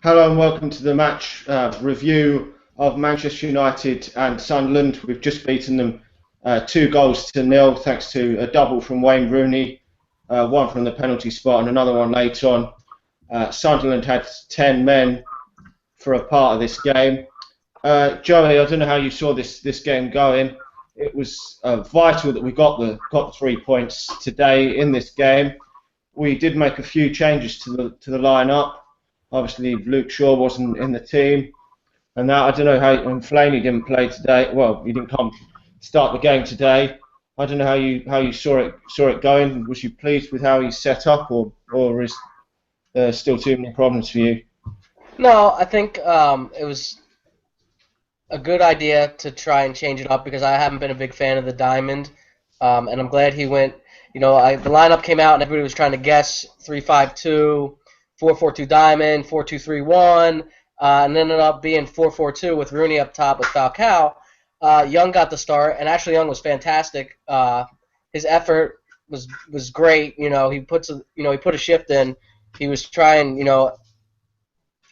Hello and welcome to the match review of Manchester United and Sunderland. We've just beaten them 2 goals to nil thanks to a double from Wayne Rooney, one from the penalty spot and another one late on. Sunderland had 10 men for a part of this game. Joey, I don't know how you saw this game going. It was vital that we got the 3 points today in this game. We did make a few changes to the lineup. Obviously, Luke Shaw wasn't in the team, and that I don't know how. And Flaney didn't play today. Well, he didn't come start the game today. I don't know how you saw it going. Was you pleased with how he set up, or is there still too many problems for you? No, I think it was a good idea to try and change it up because I haven't been a big fan of the diamond, and I'm glad he went. The lineup came out and everybody was trying to guess 3-5-2, 4-4-2 diamond, 4-2-3-1, and it ended up being 4-4-2 with Rooney up top with Falcao. Young got the start, and Ashley Young was fantastic. His effort was great. He put a shift in. He was trying,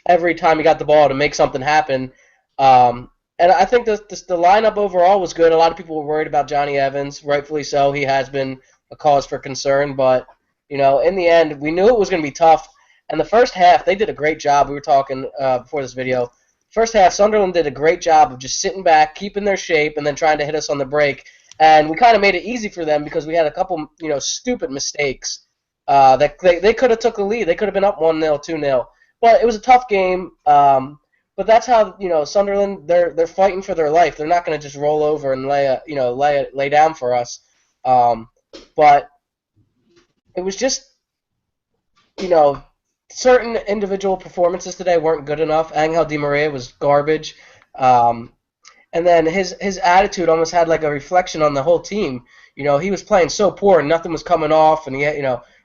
every time he got the ball to make something happen. And I think the lineup overall was good. A lot of people were worried about Johnny Evans, rightfully so. He has been a cause for concern, but in the end, we knew it was going to be tough. And the first half, they did a great job. We were talking before this video. First half, Sunderland did a great job of just sitting back, keeping their shape, and then trying to hit us on the break. And we kind of made it easy for them because we had a couple, stupid mistakes that they could have took the lead. They could have been up 1-0, 2-0. But it was a tough game. But that's how Sunderland they're fighting for their life. They're not going to just roll over and lay down for us. But it was just you know certain individual performances today weren't good enough. Angel Di Maria was garbage. Um, and then his attitude almost had like a reflection on the whole team. He was playing so poor and nothing was coming off, and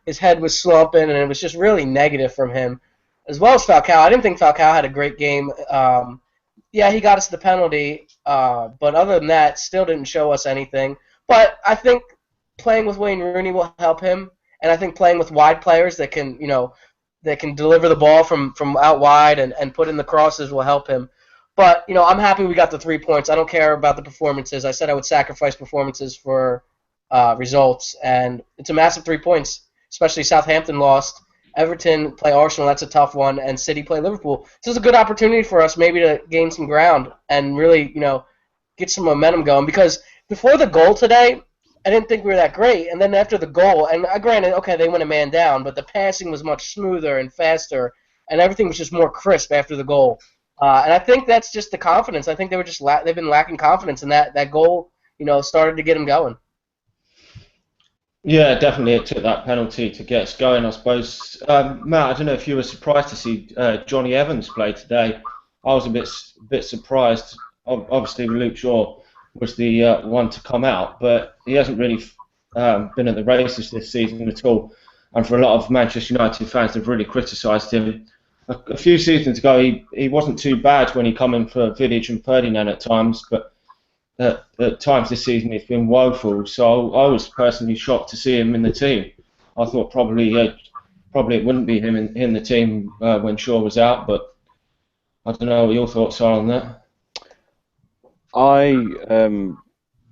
his head was slumping, and it was just really negative from him, as well as Falcao. I didn't think Falcao had a great game. Yeah, he got us the penalty, but other than that, still didn't show us anything. But I think playing with Wayne Rooney will help him, and I think playing with wide players that can deliver the ball from out wide and put in the crosses will help him. But I'm happy we got the 3 points. I don't care about the performances. I said I would sacrifice performances for results, and it's a massive 3 points. Especially Southampton lost. Everton play Arsenal. That's a tough one, and City play Liverpool. So it's a good opportunity for us maybe to gain some ground and really get some momentum going. Because before the goal today, I didn't think we were that great, and then after the goal, and granted, okay, they went a man down, but the passing was much smoother and faster, and everything was just more crisp after the goal. And I think that's just the confidence. I think they were just they've been lacking confidence, and that goal, started to get them going. Yeah, definitely. It took that penalty to get us going, I suppose. Matt, I don't know if you were surprised to see Johnny Evans play today. I was a bit surprised. Obviously, Luke Shaw was the one to come out, but he hasn't really been at the races this season at all. And for a lot of Manchester United fans, they've really criticised him. A few seasons ago, he wasn't too bad when he come in for Vidic and Ferdinand at times, but at times this season he's been woeful. So I was personally shocked to see him in the team. I thought probably it wouldn't be him in the team when Shaw was out, but I don't know what your thoughts are on that. I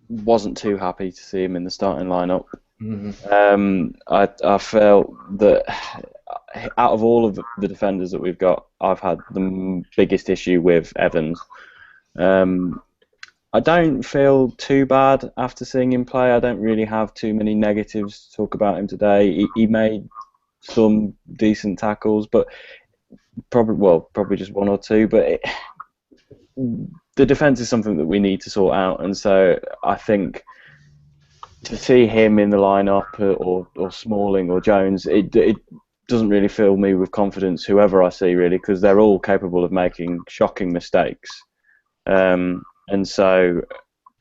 wasn't too happy to see him in the starting lineup. Mhm. I felt that out of all of the defenders that we've got, I've had the biggest issue with Evans. I don't feel too bad after seeing him play. I don't really have too many negatives to talk about him today. He made some decent tackles, but probably just one or two. But the defence is something that we need to sort out, and so I think to see him in the lineup or Smalling or Jones, it doesn't really fill me with confidence. Whoever I see, really, because they're all capable of making shocking mistakes. And so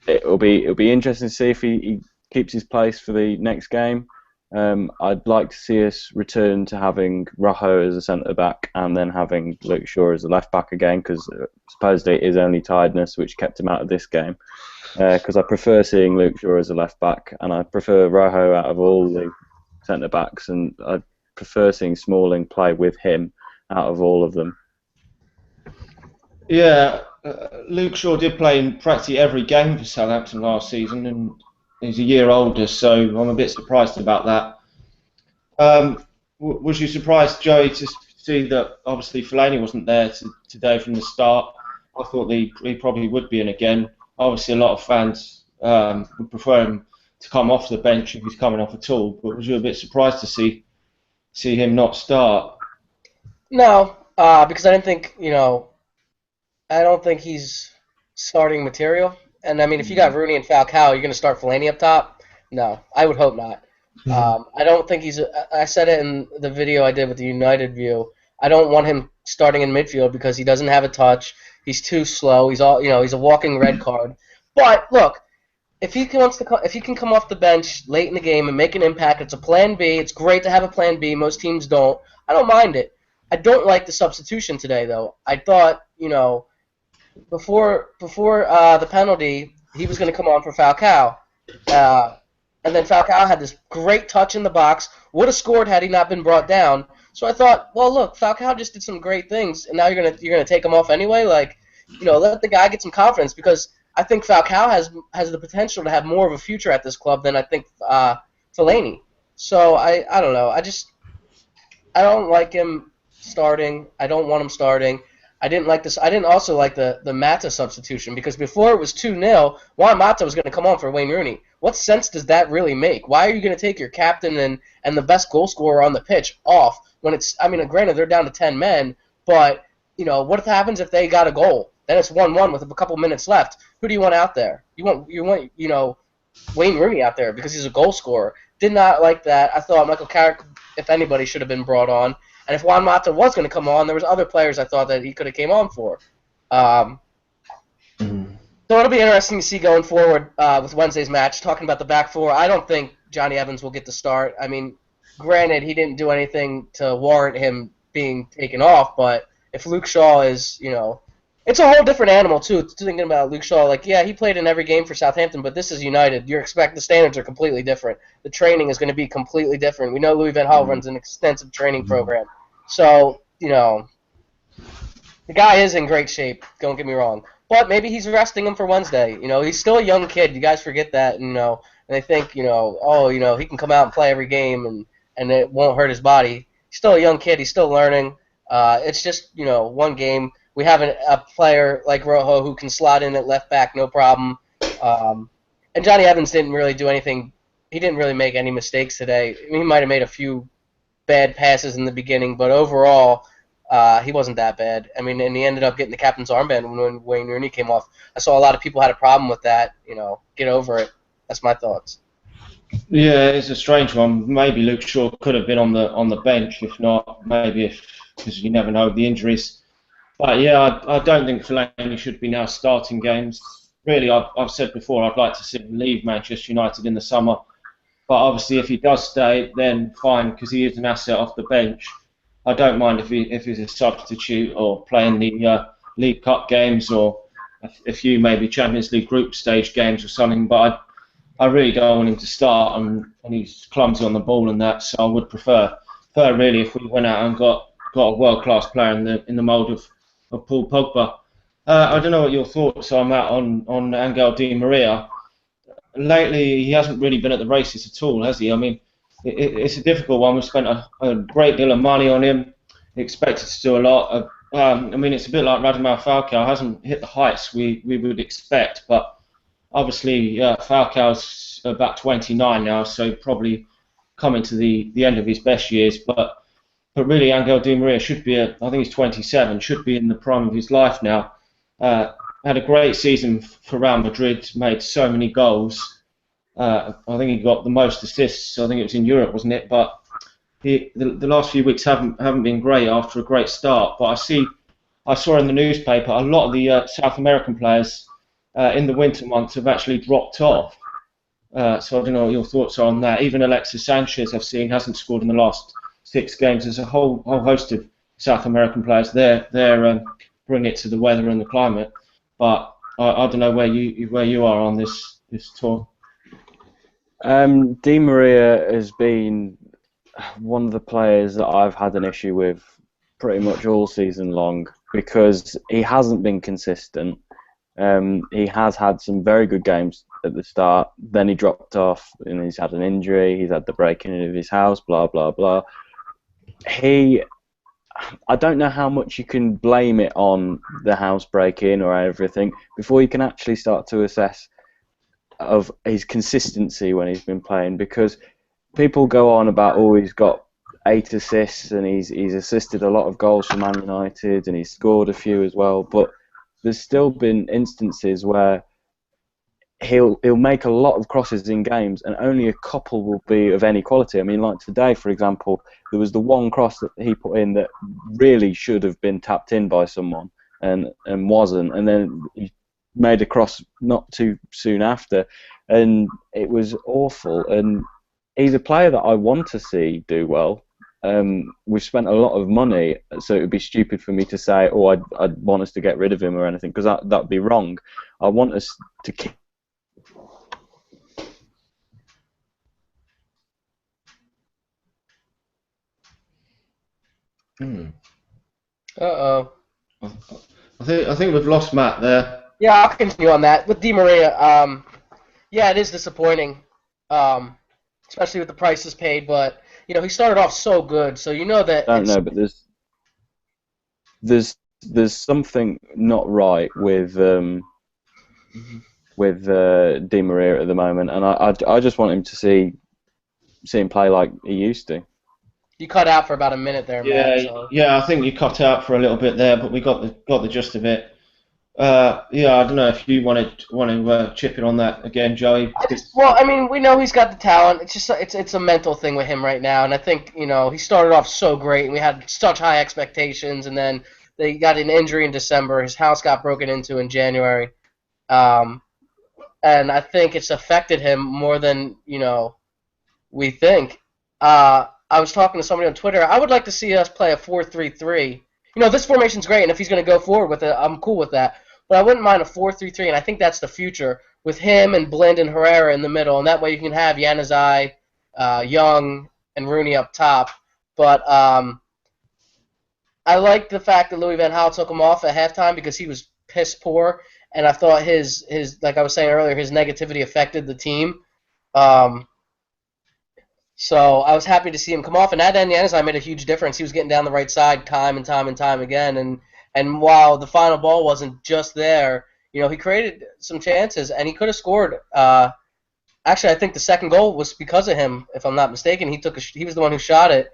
it'll be interesting to see if he keeps his place for the next game. I'd like to see us return to having Rojo as a centre back and then having Luke Shaw as a left back again, because supposedly it is only tiredness which kept him out of this game. Because I prefer seeing Luke Shaw as a left back, and I prefer Rojo out of all the centre backs, and I prefer seeing Smalling play with him out of all of them. Yeah, Luke Shaw did play in practically every game for Southampton last season, and he's a year older, so I'm a bit surprised about that. Was you surprised, Joey, to see that obviously Fellaini wasn't there today from the start? I thought he probably would be in again. Obviously, a lot of fans would prefer him to come off the bench if he's coming off at all. But was you a bit surprised to see him not start? No, because I didn't think, I don't think he's starting material. And I mean, if you got Rooney and Falcao, you're going to start Fellaini up top? No, I would hope not. I don't think he's. I said it in the video I did with the United view. I don't want him starting in midfield because he doesn't have a touch. He's too slow. He's a walking red card. But look, if he can come off the bench late in the game and make an impact, it's a plan B. It's great to have a plan B. Most teams don't. I don't mind it. I don't like the substitution today, though. I thought, before the penalty, he was going to come on for Falcao. And then Falcao had this great touch in the box. Would have scored had he not been brought down. So I thought, well, look, Falcao just did some great things, and now you're gonna take him off anyway. Like, let the guy get some confidence because I think Falcao has the potential to have more of a future at this club than I think Fellaini. So I don't know. I don't like him starting. I don't want him starting. I didn't like this. I didn't also like the Mata substitution because before it was 2-0, Juan Mata was going to come on for Wayne Rooney. What sense does that really make? Why are you going to take your captain and the best goal scorer on the pitch off when it's? I mean, granted they're down to 10 men, but what happens if they got a goal? Then it's 1-1 with a couple minutes left. Who do you want out there? You want Wayne Rooney out there because he's a goal scorer. Did not like that. I thought Michael Carrick, if anybody, should have been brought on. And if Juan Mata was going to come on, there was other players I thought that he could have came on for. So it'll be interesting to see going forward with Wednesday's match. Talking about the back four, I don't think Johnny Evans will get the start. I mean, granted, he didn't do anything to warrant him being taken off, but if Luke Shaw is, it's a whole different animal too. Thinking about Luke Shaw, like, yeah, he played in every game for Southampton, but this is United. The standards are completely different. The training is going to be completely different. We know Louis Van Gaal runs an extensive training program. So, the guy is in great shape, don't get me wrong. But maybe he's resting him for Wednesday. He's still a young kid. You guys forget that, and they think, he can come out and play every game and it won't hurt his body. He's still a young kid. He's still learning. It's just, one game. We have a player like Rojo who can slot in at left back, no problem. And Johnny Evans didn't really do anything. He didn't really make any mistakes today. I mean, he might have made a few bad passes in the beginning, but overall, he wasn't that bad. I mean, and he ended up getting the captain's armband when Wayne Rooney came off. I saw a lot of people had a problem with that. Get over it. That's my thoughts. Yeah, it's a strange one. Maybe Luke Shaw could have been on the bench. If not, maybe because you never know with the injuries. But yeah, I don't think Fellaini should be now starting games. Really, I've said before, I'd like to see him leave Manchester United in the summer. But obviously, if he does stay, then fine, because he is an asset off the bench. I don't mind if he's a substitute or playing the League Cup games or a few maybe Champions League group stage games or something. But I really don't want him to start, and he's clumsy on the ball and that. So I would prefer really if we went out and got a world class player in the mould of Paul Pogba. I don't know what your thoughts are, Matt, on Angel Di Maria. Lately, he hasn't really been at the races at all, has he? I mean, it's a difficult one. We've spent a great deal of money on him. He expected to do a lot. I mean, it's a bit like Radamel Falcao. Hasn't hit the heights we would expect, but obviously Falcao's about 29 now, so probably coming to the end of his best years. But really, Angel Di Maria should be, I think he's 27, should be in the prime of his life now. Had a great season for Real Madrid, made so many goals. I think he got the most assists. I think it was in Europe, wasn't it? But the last few weeks haven't been great after a great start. But I saw in the newspaper a lot of the South American players in the winter months have actually dropped off. So I don't know what your thoughts are on that. Even Alexis Sanchez, I've seen, hasn't scored in the last 6 games. There's a whole host of South American players. They're bring it to the weather and the climate. But I don't know where you are on this tour. Di Maria has been one of the players that I've had an issue with pretty much all season long because he hasn't been consistent. He has had some very good games at the start, then he dropped off and he's had an injury, he's had the breaking in of his house, blah, blah, blah. I don't know how much you can blame it on the house break-in or everything before you can actually start to assess of his consistency when he's been playing, because people go on about, oh, he's got 8 assists and he's assisted a lot of goals for Man United and he's scored a few as well, but there's still been instances where he'll make a lot of crosses in games and only a couple will be of any quality. I mean, like today, for example, there was the one cross that he put in that really should have been tapped in by someone and wasn't, and then he made a cross not too soon after, and it was awful. And he's a player that I want to see do well. We've spent a lot of money, so it would be stupid for me to say, oh, I'd want us to get rid of him or anything, because that would be wrong. I want us to keep. Uh-oh. I think we've lost Matt there. Yeah, I'll continue on that. With Di Maria, yeah, it is disappointing, especially with the prices paid, but, you know, he started off so good, so you know that... I don't know, but there's something not right with Di Maria at the moment, and I just want him to see him play like he used to. You cut out for about a minute there, Yeah, Matt. So. yeah, I think you cut out for a little bit there, but we got the gist of it. Yeah, I don't know if you want to chip in on that again, Joey. Well, I mean, we know he's got the talent. It's just it's a mental thing with him right now, and I think, you know, he started off so great, and we had such high expectations, and then they got an injury in December. His house got broken into in January, and I think it's affected him more than, you know, we think. I was talking to somebody on Twitter. I would like to see us play a 4-3-3. You know, this formation's great, and if he's going to go forward with it, I'm cool with that. But I wouldn't mind a 4-3-3, and I think that's the future, with him and Blind and Herrera in the middle, and that way you can have Januzaj, Young, and Rooney up top. But I like the fact that Louis van Gaal took him off at halftime because he was piss poor, and I thought his like I was saying earlier, his negativity affected the team. So I was happy to see him come off, and Adnan Januzaj made a huge difference. He was getting down the right side time and time and time again, and while the final ball wasn't just there, you know, he created some chances, and he could have scored. Actually, I think the second goal was because of him, if I'm not mistaken. He was the one who shot it,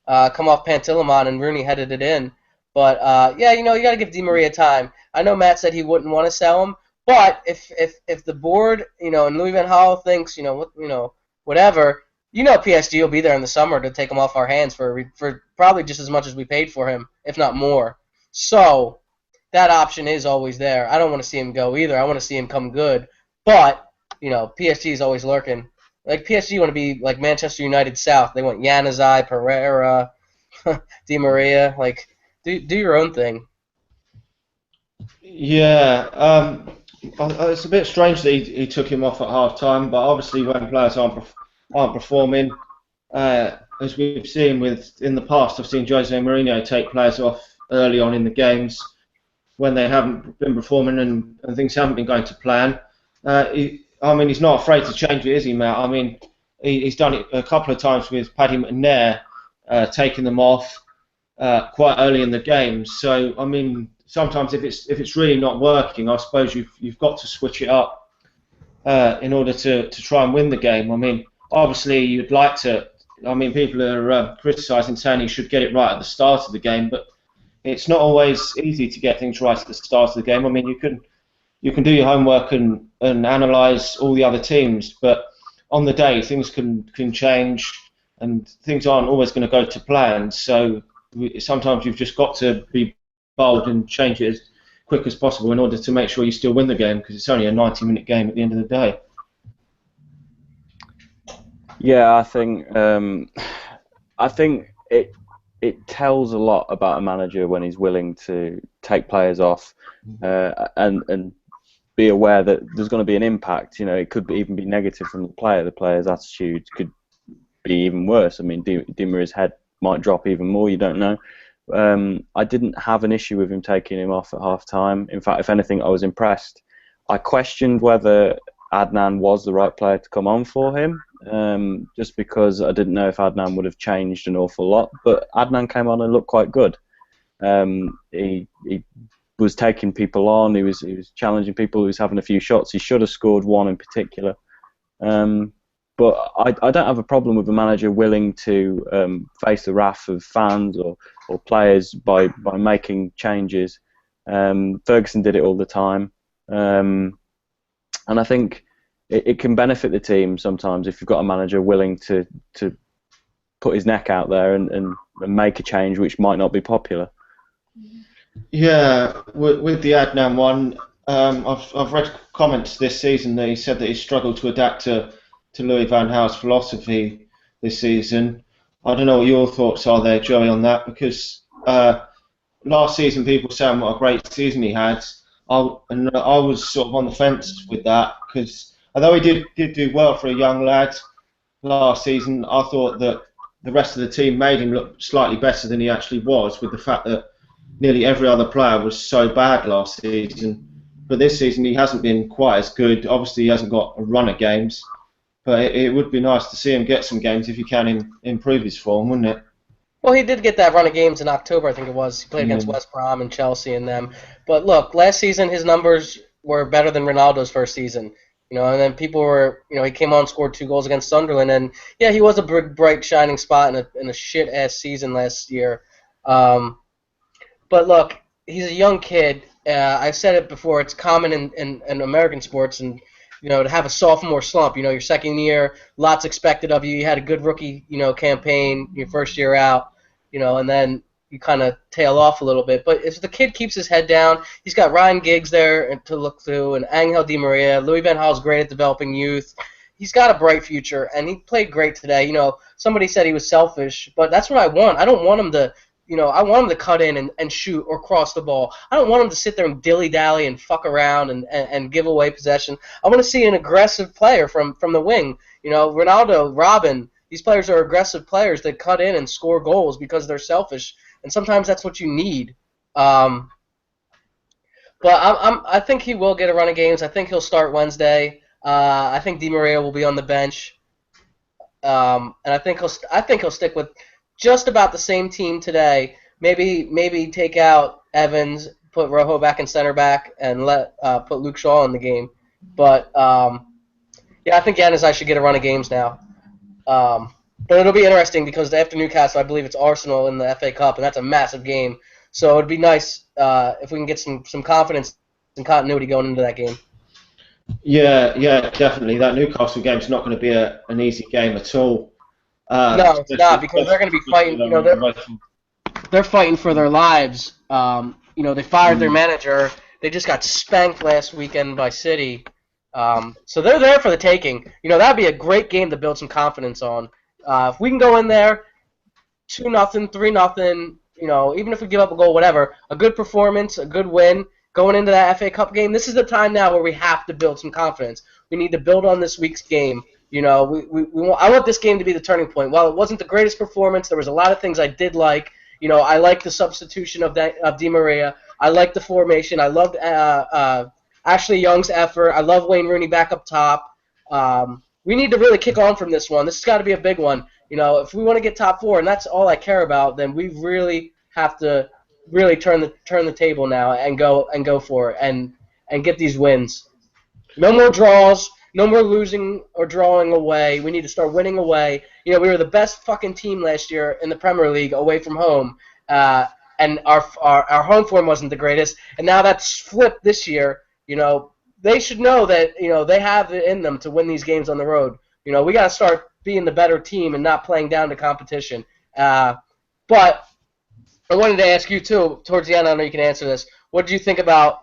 come off Pantilimon, and Rooney headed it in. But yeah, you know, you got to give Di Maria time. I know Matt said he wouldn't want to sell him, but if the board, you know, and Louis van Gaal thinks, you know, whatever. You know, PSG will be there in the summer to take him off our hands for probably just as much as we paid for him, if not more. So that option is always there. I don't want to see him go either. I want to see him come good. But, you know, PSG is always lurking. Like, PSG want to be like Manchester United South. They want Januzaj, Pereira, Di Maria. Like, do your own thing. Yeah, it's a bit strange that he took him off at half time, but obviously when players aren't performing, as we've seen in the past, I've seen Jose Mourinho take players off early on in the games when they haven't been performing and things haven't been going to plan. I mean, he's not afraid to change it, is he, Matt? I mean, he's done it a couple of times with Paddy McNair, taking them off quite early in the game. So, I mean, sometimes if it's really not working, I suppose you've got to switch it up in order to try and win the game. I mean, obviously, you'd like to. I mean, people are criticising, saying he should get it right at the start of the game, but it's not always easy to get things right at the start of the game. I mean, you can do your homework and analyse all the other teams, but on the day things can change and things aren't always going to go to plan. So sometimes you've just got to be bold and change it as quick as possible in order to make sure you still win the game, because it's only a 90-minute game at the end of the day. Yeah, I think it tells a lot about a manager when he's willing to take players off and be aware that there's going to be an impact. You know, it could even be negative from the player. The player's attitude could be even worse. I mean, Di Maria's head might drop even more. You don't know. I didn't have an issue with him taking him off at half time. In fact, if anything, I was impressed. I questioned whether Adnan was the right player to come on for him, just because I didn't know if Adnan would have changed an awful lot. But Adnan came on and looked quite good. He was taking people on. He was challenging people. He was having a few shots. He should have scored one in particular. But I don't have a problem with a manager willing to face the wrath of fans or players by making changes. Ferguson did it all the time. And I think it can benefit the team sometimes if you've got a manager willing to put his neck out there and make a change which might not be popular. Yeah, with the Adnan one, I've read comments this season that he said that he struggled to adapt to Louis van Gaal's philosophy this season. I don't know what your thoughts are there, Joey, on that, because last season people saying what a great season he had. I was sort of on the fence with that, because although he did do well for a young lad last season, I thought that the rest of the team made him look slightly better than he actually was, with the fact that nearly every other player was so bad last season. But this season he hasn't been quite as good. Obviously he hasn't got a run of games, but it would be nice to see him get some games if he can improve his form, wouldn't it? Well, he did get that run of games in October, I think it was. He played against West Brom and Chelsea and them. But look, last season his numbers were better than Ronaldo's first season. And then people were, he came on and scored 2 goals against Sunderland, and yeah, he was a bright, shining spot in a shit-ass season last year. But look, he's a young kid. I've said it before, it's common in American sports, and to have a sophomore slump. Your second year, lots expected of you. You had a good rookie, campaign your first year out, and then you kind of tail off a little bit. But if the kid keeps his head down, he's got Ryan Giggs there to look through, and Angel Di Maria. Louis van Gaal's great at developing youth. He's got a bright future, and he played great today. Somebody said he was selfish, but that's what I want. I don't want him to, I want him to cut in and shoot or cross the ball. I don't want him to sit there and dilly-dally and fuck around and give away possession. I want to see an aggressive player from the wing. Ronaldo, Robin, these players are aggressive players that cut in and score goals because they're selfish. And sometimes that's what you need. But I think he will get a run of games. I think he'll start Wednesday. I think Di Maria will be on the bench. And I think he'll stick with just about the same team today. Maybe take out Evans, put Rojo back in center back, and put Luke Shaw in the game. But yeah, I think Januzaj should get a run of games now. But it'll be interesting because after Newcastle, I believe it's Arsenal in the FA Cup, and that's a massive game. So it'd be nice if we can get some confidence and continuity going into that game. Yeah, definitely. That Newcastle game's not going to be an easy game at all. No, it's not, because they're going to be fighting. They're fighting for their lives. They fired their manager. They just got spanked last weekend by City. So they're there for the taking. That'd be a great game to build some confidence on. If we can go in there 2-0, 3-0, even if we give up a goal, whatever, a good performance, a good win, going into that FA Cup game, this is the time now where we have to build some confidence. We need to build on this week's game. I want this game to be the turning point. While it wasn't the greatest performance, there was a lot of things I did like. I liked the substitution of Di Maria. I liked the formation. I loved Ashley Young's effort. I love Wayne Rooney back up top. We need to really kick on from this one. This has got to be a big one. If we want to get top 4, and that's all I care about, then we really have to really turn the table now and go for it and get these wins. No more draws. No more losing or drawing away. We need to start winning away. We were the best fucking team last year in the Premier League away from home, and our home form wasn't the greatest. And now that's flipped this year. They should know that they have it in them to win these games on the road. We got to start being the better team and not playing down to competition. But I wanted to ask you too. Towards the end, I know you can answer this. What did you think about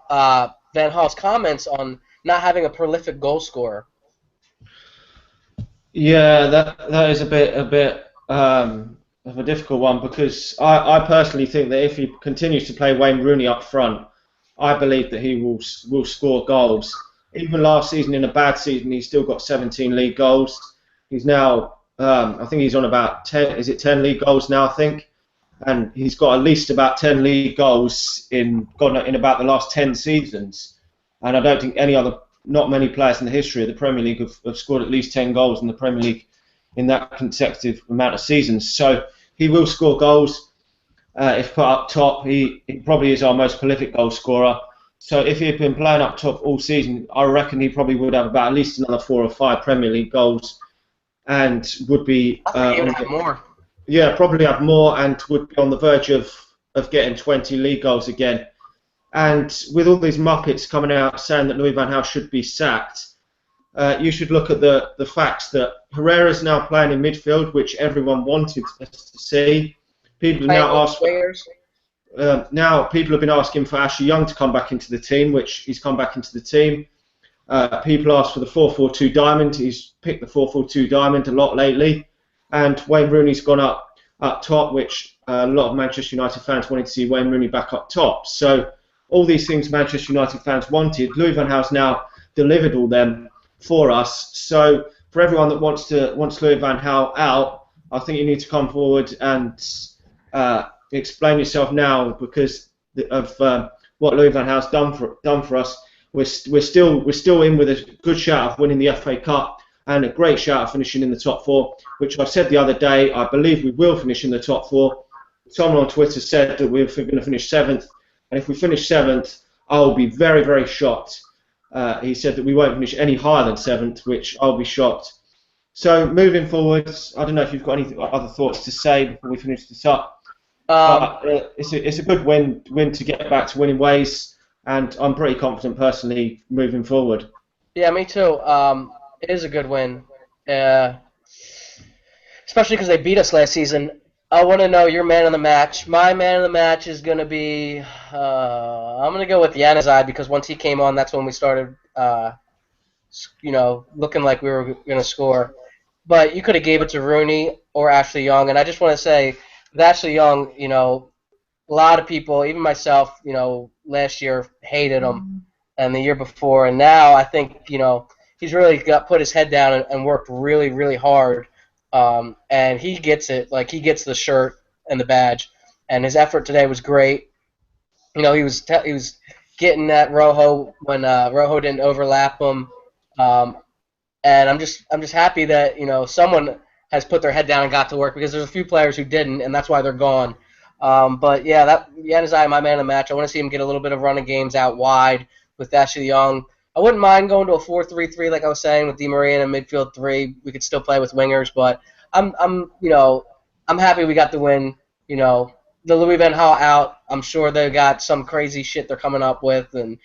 Van Gaal's comments on not having a prolific goal scorer? Yeah, that is a bit of a difficult one, because I personally think that if he continues to play Wayne Rooney up front, I believe that he will score goals. Even last season, in a bad season, he still got 17 league goals. He's now, I think he's on about 10. Is it 10 league goals now? I think. and he's got at least about 10 league goals in about the last 10 seasons. And I don't think not many players in the history of the Premier League have scored at least 10 goals in the Premier League in that consecutive amount of seasons. So he will score goals if put up top. He probably is our most prolific goal scorer. So if he had been playing up top all season, I reckon he probably would have about at least another 4 or 5 Premier League goals, and would be I think he would have more. Yeah, probably have more, and would be on the verge of getting 20 league goals again. And with all these Muppets coming out saying that Louis van Gaal should be sacked, you should look at the facts that Herrera's now playing in midfield, which everyone wanted us to see. People have been asking for Ashley Young to come back into the team, which he's come back into the team. People asked for the 4-4-2 diamond. He's picked the 4-4-2 diamond a lot lately. And Wayne Rooney's gone up top, which a lot of Manchester United fans wanted to see Wayne Rooney back up top. So all these things Manchester United fans wanted, Louis van Gaal's now delivered all them for us. So for everyone that wants Louis van Gaal out, I think you need to come forward and explain yourself now, because of what Louis van Gaal's done for us. We're still in with a good shout of winning the FA Cup and a great shout of finishing in the top 4, which I said the other day. I believe we will finish in the top 4. Someone on Twitter said that we're going to finish 7th, and if we finish 7th, I'll be very, very shocked. He said that we won't finish any higher than 7th, which I'll be shocked. So moving forward, I don't know if you've got any other thoughts to say before we finish this up. It's a good win to get back to winning ways, and I'm pretty confident personally moving forward. Yeah, me too. It is a good win, especially because they beat us last season. I want to know your man of the match. My man of the match is going to be, I'm going to go with Januzaj, because once he came on, that's when we started, looking like we were going to score. But you could have gave it to Rooney or Ashley Young, and I just want to say, with Ashley Young, a lot of people, even myself, last year hated him, and the year before, and now I think, he's really put his head down and worked really, really hard, and he gets it. Like, he gets the shirt and the badge, and his effort today was great. He was getting at Rojo when Rojo didn't overlap him, and I'm just happy that someone has put their head down and got to work, because there's a few players who didn't, and that's why they're gone. But yeah, that Januzaj, my man of the match. I want to see him get a little bit of running games out wide with Ashley Young. I wouldn't mind going to a 4-3-3, like I was saying, with Di Maria in a midfield 3. We could still play with wingers, but I'm happy we got the win. The Louis van Gaal out. I'm sure they got some crazy shit they're coming up with, and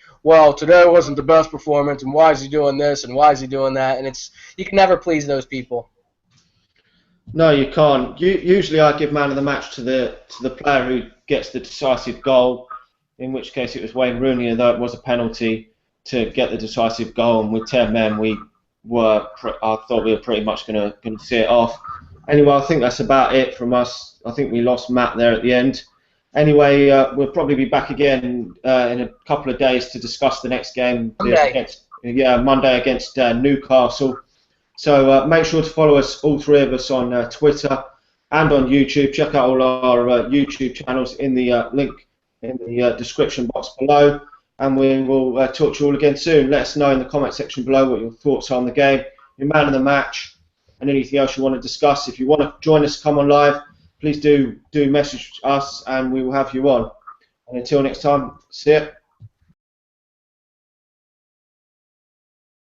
today wasn't the best performance, and why is he doing this, and why is he doing that, and you can never please those people. No, you can't. Usually, I give man of the match to the player who gets the decisive goal. In which case, it was Wayne Rooney, although it was a penalty to get the decisive goal. And with 10 men, I thought we were pretty much going to see it off. Anyway, I think that's about it from us. I think we lost Matt there at the end. Anyway, we'll probably be back again in a couple of days to discuss the next game. Monday against Newcastle. So make sure to follow us, all 3 of us, on Twitter and on YouTube. Check out all our YouTube channels in the link in the description box below. And we will talk to you all again soon. Let us know in the comment section below what your thoughts are on the game, your man of the match, and anything else you want to discuss. If you want to join us, come on live, please do message us, and we will have you on. And until next time, see ya.